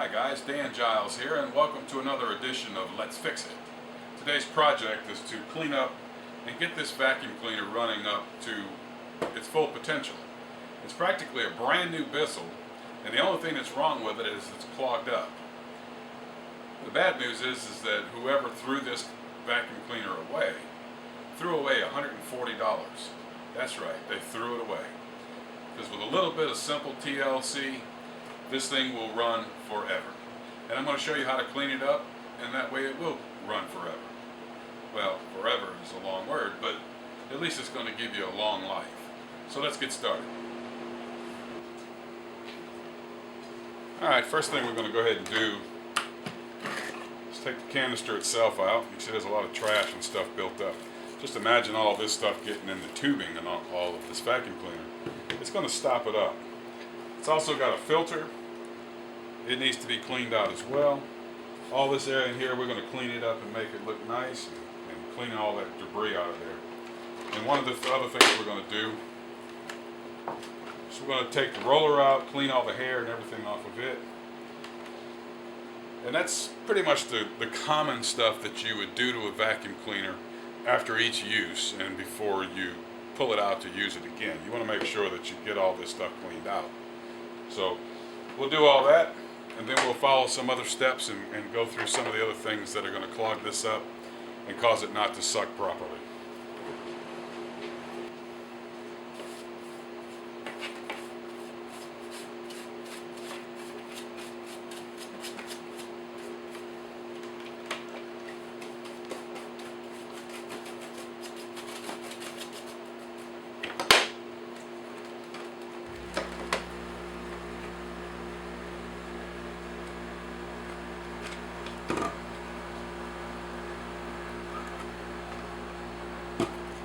Hi guys, Dan Giles here, and welcome to another edition of Let's Fix It. Today's project is to clean up and get this vacuum cleaner running up to its full potential. It's practically a brand new Bissell, and the only thing that's wrong with it is it's clogged up. The bad news is that whoever threw this vacuum cleaner away threw away $140. That's right, they threw it away. Because with a little bit of simple TLC, this thing will run forever. And I'm going to show you how to clean it up, and that way it will run forever. Well, forever is a long word, but at least it's going to give you a long life. So let's get started. Alright, first thing we're going to go ahead and do is take the canister itself out. You see there's a lot of trash and stuff built up. Just imagine all this stuff getting in the tubing and all of this vacuum cleaner. It's going to stop it up. It's also got a filter. It needs to be cleaned out as well. All this area in here, we're going to clean it up and make it look nice and clean all that debris out of there. And one of the other things we're going to do is we're going to take the roller out, clean all the hair and everything off of it. And that's pretty much the common stuff that you would do to a vacuum cleaner after each use and before you pull it out to use it again. You want to make sure that you get all this stuff cleaned out. So we'll do all that, and then we'll follow some other steps and go through some of the other things that are going to clog this up and cause it not to suck properly.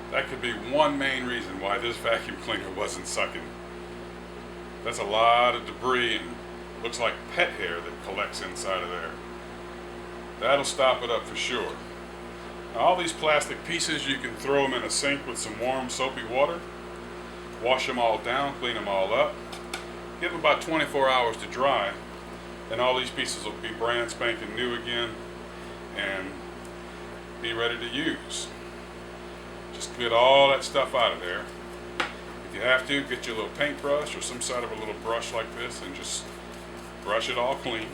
That could be one main reason why this vacuum cleaner wasn't sucking. That's a lot of debris and looks like pet hair that collects inside of there. That'll stop it up for sure. Now, all these plastic pieces, you can throw them in a sink with some warm soapy water, wash them all down, clean them all up, give them about 24 hours to dry, and all these pieces will be brand spanking new again and be ready to use. Just get all that stuff out of there. If you have to, get your little paintbrush or some sort of a little brush like this and just brush it all clean.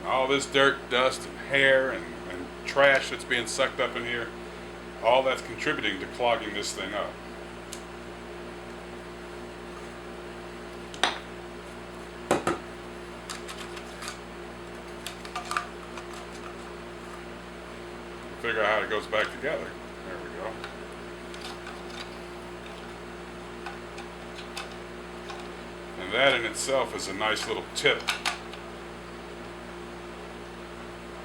All this dirt, dust, and hair and trash that's being sucked up in here, all that's contributing to clogging this thing up. Figure out how it goes back together. There we go. And that in itself is a nice little tip.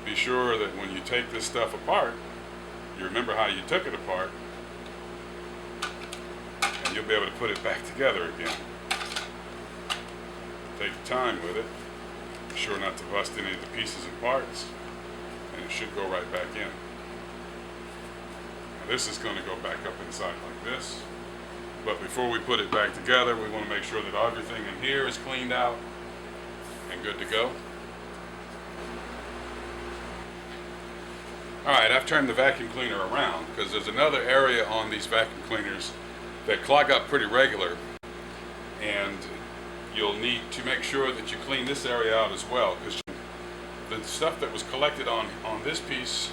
Be sure that when you take this stuff apart, you remember how you took it apart, and you'll be able to put it back together again. Take your time with it. Be sure not to bust any of the pieces and parts, and it should go right back in. Now this is going to go back up inside like this, but before we put it back together, we want to make sure that everything in here is cleaned out and good to go. Alright, I've turned the vacuum cleaner around because there's another area on these vacuum cleaners that clog up pretty regular, and you'll need to make sure that you clean this area out as well, because the stuff that was collected on this piece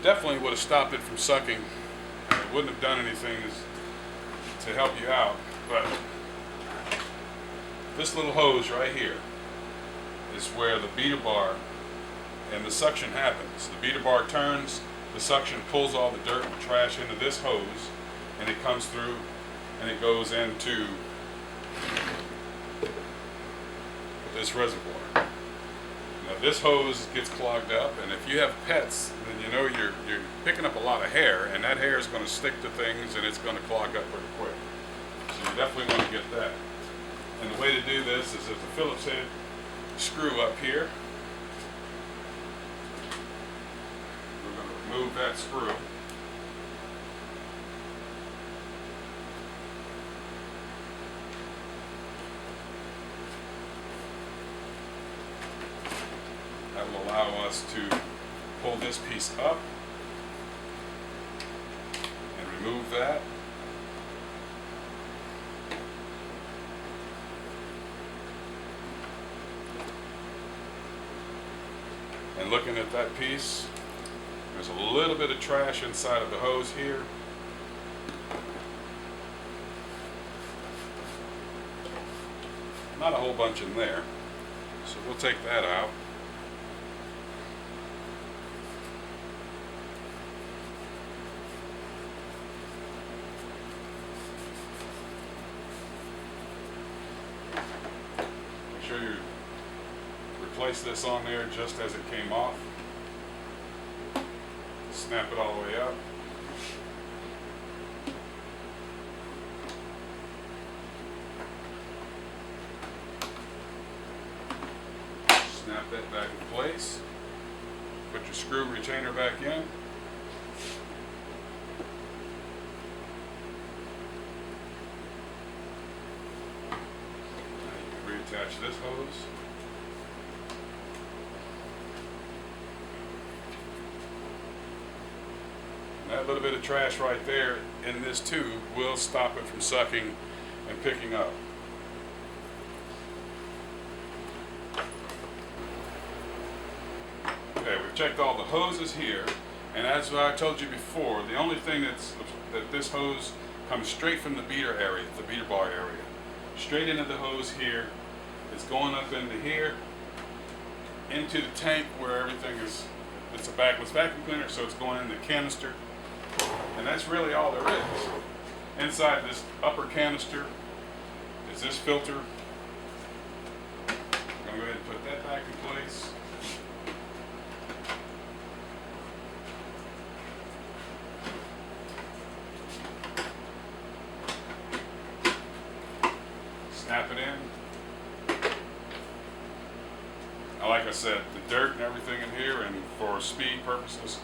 definitely would have stopped it from sucking, and it wouldn't have done anything to help you out. But this little hose right here is where the beater bar and the suction happens. The beater bar turns, the suction pulls all the dirt and trash into this hose, and it comes through and it goes into this reservoir. Now this hose gets clogged up, and if you have pets, then you know you're picking up a lot of hair, and that hair is going to stick to things and it's going to clog up pretty quick. So you definitely want to get that. And the way to do this is there's a Phillips head screw up here. We're going to remove that screw. That will allow us to pull this piece up and remove that. And looking at that piece, there's a little bit of trash inside of the hose here. Not a whole bunch in there, so we'll take that out. Make sure you replace this on there just as it came off. Snap it all the way up. Snap that back in place. Put your screw retainer back in. Now you can reattach this hose. That little bit of trash right there in this tube will stop it from sucking and picking up. Okay, we've checked all the hoses here, and as I told you before, the only thing that this hose comes straight from the beater area, the beater bar area, straight into the hose here. It's going up into here, into the tank where everything is. It's a backless vacuum cleaner, so it's going in the canister. And that's really all there is. Inside this upper canister is this filter. I'm going to go ahead and put that back in place. Snap it in. Now, like I said, the dirt and everything in here, and for speed purposes,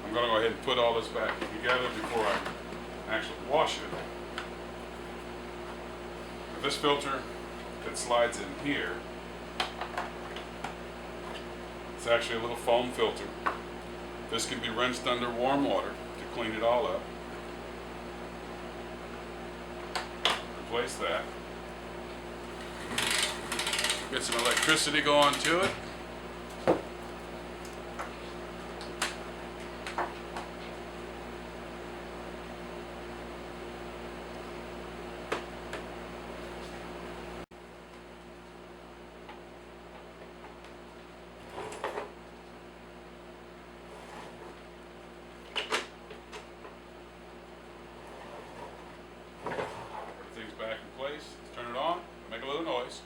I'm going to go ahead and put all this back together before I actually wash it. Now, this filter that slides in here, it's actually a little foam filter. This can be rinsed under warm water to clean it all up. Replace that. Get some electricity going to it. Everything's back in place. Let's turn it on. Make a little noise.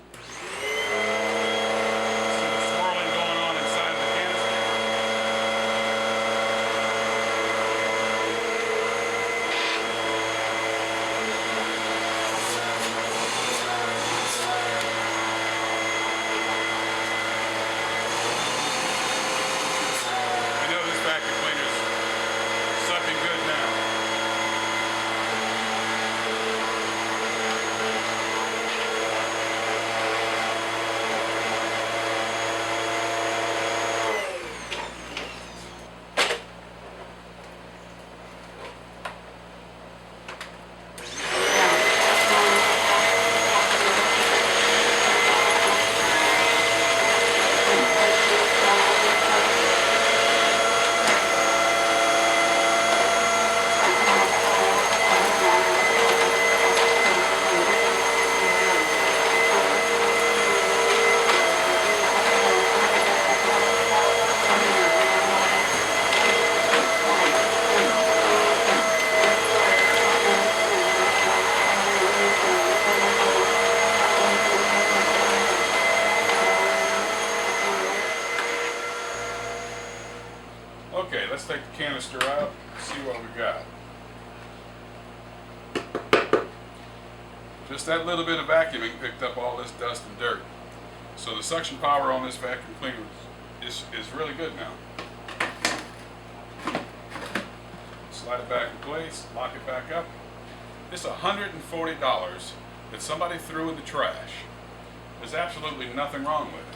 Okay, let's take the canister out, see what we got. Just that little bit of vacuuming picked up all this dust and dirt. So the suction power on this vacuum cleaner is really good now. Slide it back in place, lock it back up. It's $140 that somebody threw in the trash. There's absolutely nothing wrong with it.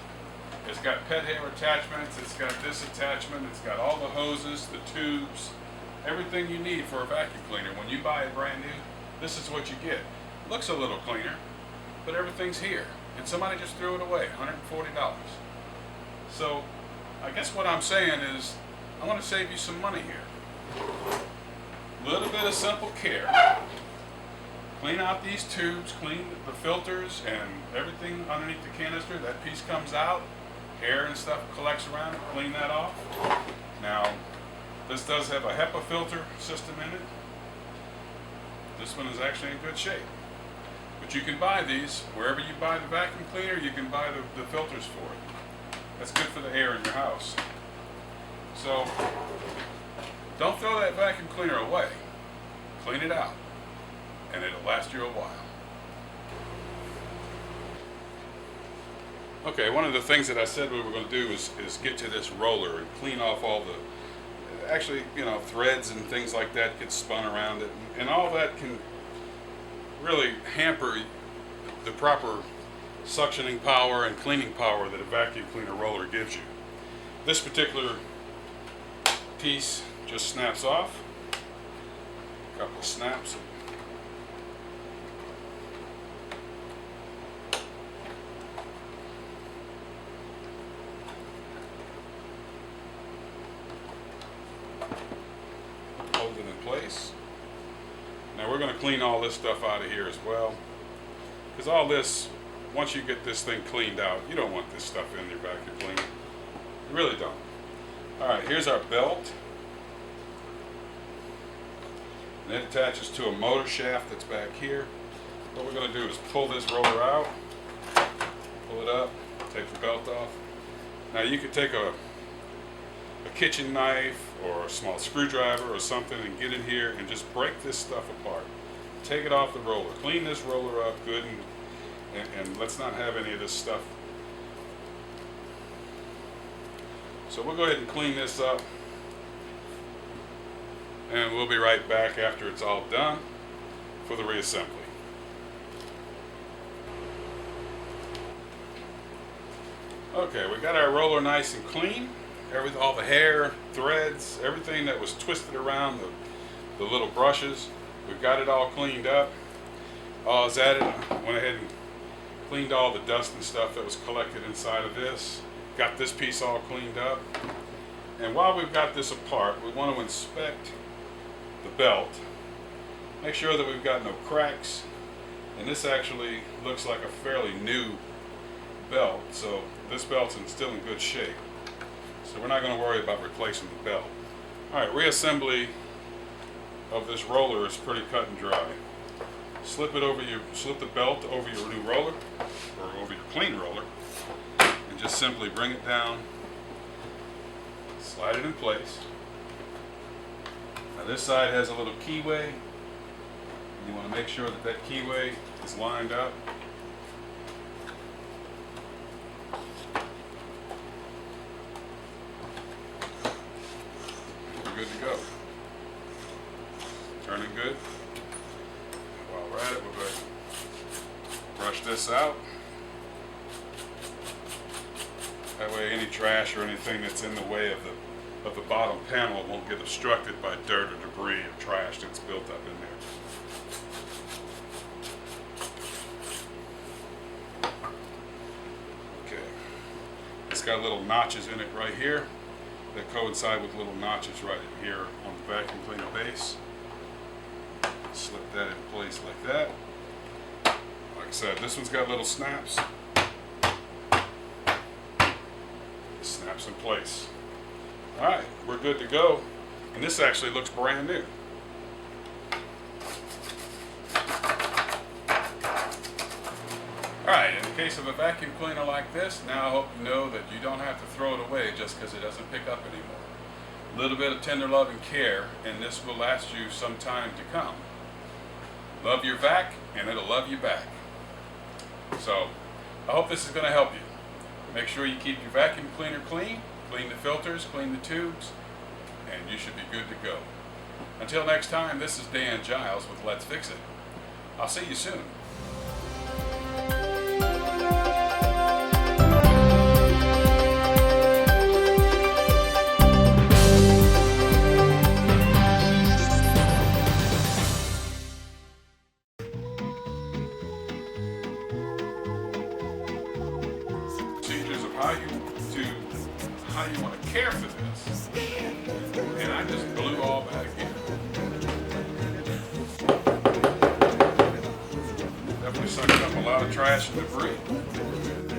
It's got pet hair attachments, it's got this attachment, it's got all the hoses, the tubes, everything you need for a vacuum cleaner. When you buy it brand new, this is what you get. Looks a little cleaner, but everything's here. And somebody just threw it away, $140. So I guess what I'm saying is I want to save you some money here. A little bit of simple care. Clean out these tubes, clean the filters and everything underneath the canister. That piece comes out, air and stuff collects around it, clean that off. Now, this does have a HEPA filter system in it. This one is actually in good shape. But you can buy these, wherever you buy the vacuum cleaner, you can buy the filters for it. That's good for the air in your house. So, don't throw that vacuum cleaner away. Clean it out, and it'll last you a while. Okay, one of the things that I said we were going to do is get to this roller and clean off all the, actually, threads and things like that get spun around it, and all that can really hamper the proper suctioning power and cleaning power that a vacuum cleaner roller gives you. This particular piece just snaps off. A couple of snaps. Hold it in place. Now we're going to clean all this stuff out of here as well, because all this, once you get this thing cleaned out, you don't want this stuff in your vacuum cleaner. You really don't. Alright, here's our belt. And it attaches to a motor shaft that's back here. What we're going to do is pull this roller out, pull it up, take the belt off. Now you could take a kitchen knife or a small screwdriver or something and get in here and just break this stuff apart. Take it off the roller. Clean this roller up good and let's not have any of this stuff. So we'll go ahead and clean this up, and we'll be right back after it's all done for the reassembly. Okay, we got our roller nice and clean. All the hair, threads, everything that was twisted around the little brushes, we've got it all cleaned up. All is added, went ahead and cleaned all the dust and stuff that was collected inside of this. Got this piece all cleaned up. And while we've got this apart, we want to inspect the belt. Make sure that we've got no cracks. And this actually looks like a fairly new belt, so this belt's still in good shape. So we're not going to worry about replacing the belt. Alright, reassembly of this roller is pretty cut and dry. Slip the belt over your new roller, or over your clean roller, and just simply bring it down, slide it in place. Now this side has a little keyway. You want to make sure that that keyway is lined up. We're good to go. Turning good. While we're at it, we're going to brush this out. That way any trash or anything that's in the way of the bottom panel won't get obstructed by dirt or debris or trash that's built up in there. Okay. It's got little notches in it right here that coincide with little notches right here on the vacuum cleaner base. Slip that in place like that. Like I said, this one's got little snaps. Snaps in place. Alright, we're good to go. And this actually looks brand new. Alright, in the case of a vacuum cleaner like this, now I hope you know that you don't have to throw it away just because it doesn't pick up anymore. A little bit of tender love and care, and this will last you some time to come. Love your vac, and it'll love you back. So, I hope this is going to help you. Make sure you keep your vacuum cleaner clean, clean the filters, clean the tubes, and you should be good to go. Until next time, this is Dan Giles with Let's Fix It. I'll see you soon. Procedures of how you want to care for this, and I just blew all that again. Definitely sucked up a lot of trash and debris.